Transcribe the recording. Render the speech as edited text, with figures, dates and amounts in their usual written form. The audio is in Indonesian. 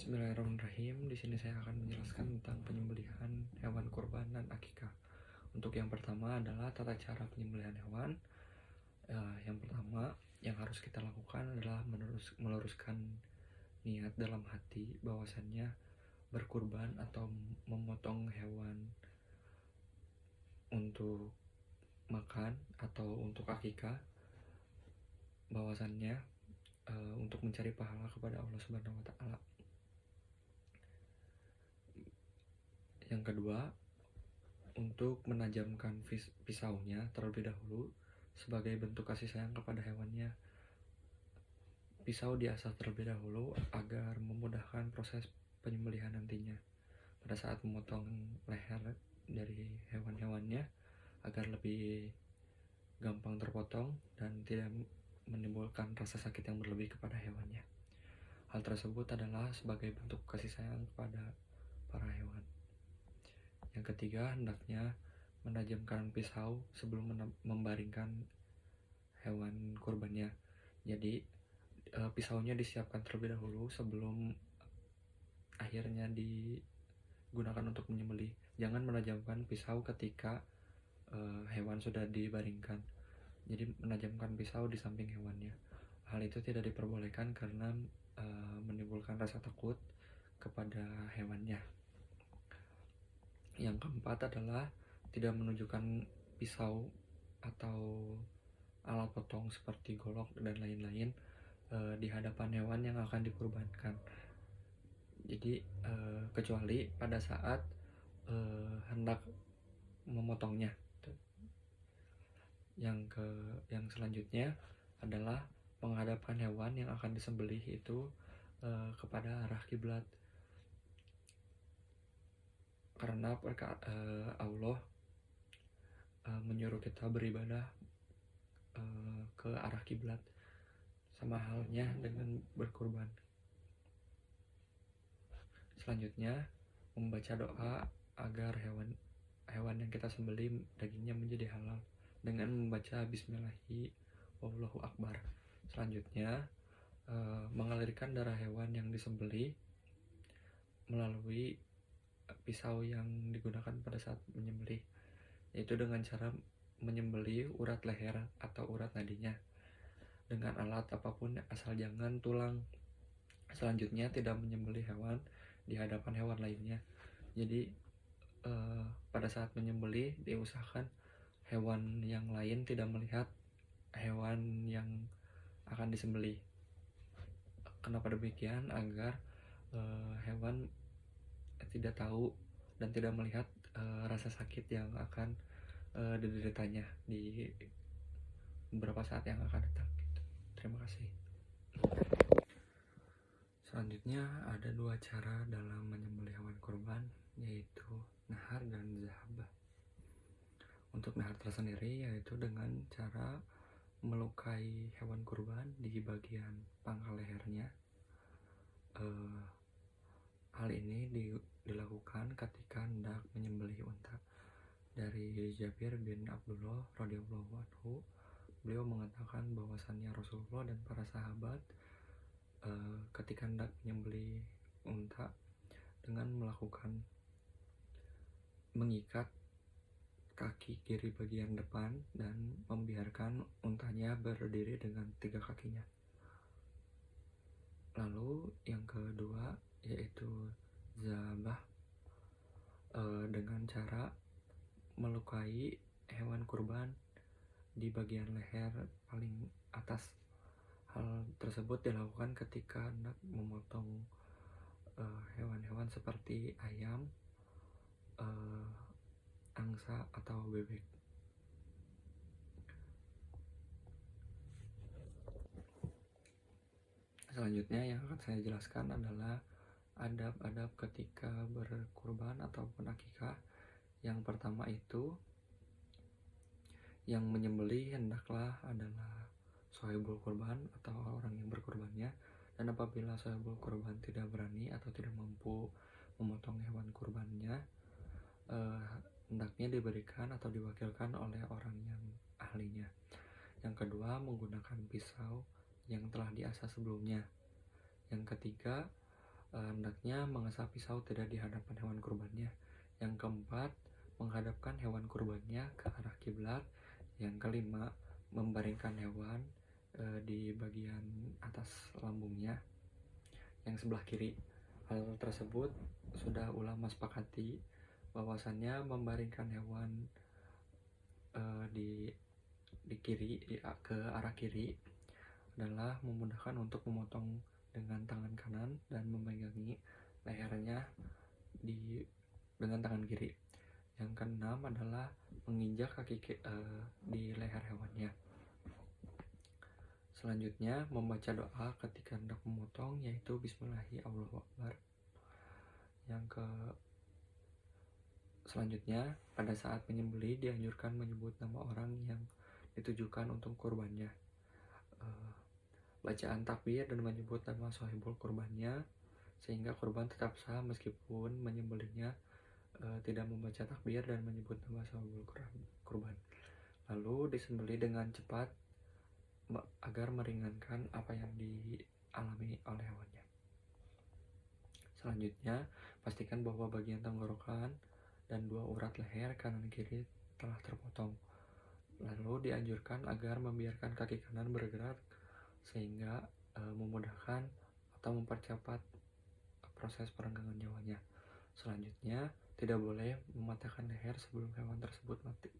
Bismillahirrahmanirrahim. Di sini saya akan menjelaskan tentang penyembelihan hewan kurban dan akikah. Untuk yang pertama adalah tata cara penyembelihan hewan. Yang pertama yang harus kita lakukan adalah meluruskan niat dalam hati bahwasannya berkurban atau memotong hewan untuk makan atau untuk akikah, bahwasannya untuk mencari pahala kepada Allah Subhanahu wa Ta'ala. Yang kedua, untuk menajamkan pisaunya terlebih dahulu sebagai bentuk kasih sayang kepada hewannya. Pisau diasah terlebih dahulu agar memudahkan proses penyembelihan nantinya pada saat memotong leher dari hewan-hewannya, agar lebih gampang terpotong dan tidak menimbulkan rasa sakit yang berlebih kepada hewannya. Hal tersebut adalah sebagai bentuk kasih sayang kepada para hewan. Yang ketiga, hendaknya menajamkan pisau sebelum membaringkan hewan kurbannya. Jadi pisaunya disiapkan terlebih dahulu sebelum akhirnya digunakan untuk menyembelih. Jangan menajamkan pisau ketika hewan sudah dibaringkan. Jadi menajamkan pisau di samping hewannya. Hal itu tidak diperbolehkan karena menimbulkan rasa takut kepada hewannya. Yang keempat adalah tidak menunjukkan pisau atau alat potong seperti golok dan lain-lain di hadapan hewan yang akan dikurbankan. Jadi kecuali pada saat hendak memotongnya. Yang selanjutnya adalah menghadapkan hewan yang akan disembelih itu kepada arah kiblat. Karena Allah menyuruh kita beribadah ke arah kiblat, sama halnya dengan berkurban. Selanjutnya, membaca doa agar hewan yang kita sembelih dagingnya menjadi halal dengan membaca Bismillahi Wallahu Akbar. Selanjutnya, mengalirkan darah hewan yang disembelih melalui pisau yang digunakan pada saat menyembelih, yaitu dengan cara menyembelih urat leher atau urat nadinya dengan alat apapun asal jangan tulang. Selanjutnya, tidak menyembelih hewan di hadapan hewan lainnya. Jadi pada saat menyembelih diusahakan hewan yang lain tidak melihat hewan yang akan disembelih. Kenapa demikian? Agar hewan tidak tahu dan tidak melihat rasa sakit yang akan dideritanya di beberapa saat yang akan datang. Terima kasih. Selanjutnya ada dua cara dalam menyembelih hewan kurban, yaitu nahar dan zahabah. Untuk nahar tersendiri yaitu dengan cara melukai hewan kurban di bagian pangkal lehernya. Hal ini dilakukan ketika hendak menyembelih unta. Dari Jabir bin Abdullah radhiyallahu anhu, beliau mengatakan bahwasannya Rasulullah dan para sahabat ketika hendak menyembelih unta dengan mengikat kaki kiri bagian depan dan membiarkan untanya berdiri dengan 3 kakinya. Lalu yang kedua yaitu zabah, dengan cara melukai hewan kurban di bagian leher paling atas. Hal tersebut dilakukan ketika hendak memotong hewan-hewan seperti ayam, angsa atau bebek. Selanjutnya yang akan saya jelaskan adalah adab-adab ketika berkurban ataupun akikah. Yang pertama itu, yang menyembelih hendaklah adalah shahibul kurban atau orang yang berkurbannya. Dan apabila shahibul kurban tidak berani atau tidak mampu memotong hewan kurbannya, hendaknya diberikan atau diwakilkan oleh orang yang ahlinya. Yang kedua, menggunakan pisau yang telah diasah sebelumnya. Yang ketiga, Hendaknya mengasah pisau tidak di hadapan hewan kurbannya. Yang keempat, menghadapkan hewan kurbannya ke arah kiblat. Yang kelima, membaringkan hewan di bagian atas lambungnya yang sebelah kiri. Hal tersebut sudah ulama sepakati bahwasannya membaringkan hewan di kiri ke arah kiri adalah memudahkan untuk memotong dengan tangan kanan dan memegangi lehernya dengan tangan kiri. Yang keenam adalah menginjak kaki di leher hewannya. Selanjutnya membaca doa ketika hendak memotong, yaitu Bismillahirrahmanirrahim. Selanjutnya, pada saat menyembelih dianjurkan menyebut nama orang yang ditujukan untuk kurbannya. Bacaan takbir dan menyebut nama sahibul kurbannya, sehingga kurban tetap sah meskipun menyembelihnya tidak membaca takbir dan menyebut nama sahibul kurban. Lalu disembelih dengan cepat agar meringankan apa yang dialami oleh hewannya. Selanjutnya, pastikan bahwa bagian tenggorokan dan dua urat leher kanan kiri telah terpotong. Lalu dianjurkan agar membiarkan kaki kanan bergerak sehingga memudahkan atau mempercepat proses perenggangan nyawanya. Selanjutnya, tidak boleh mematahkan leher sebelum hewan tersebut mati.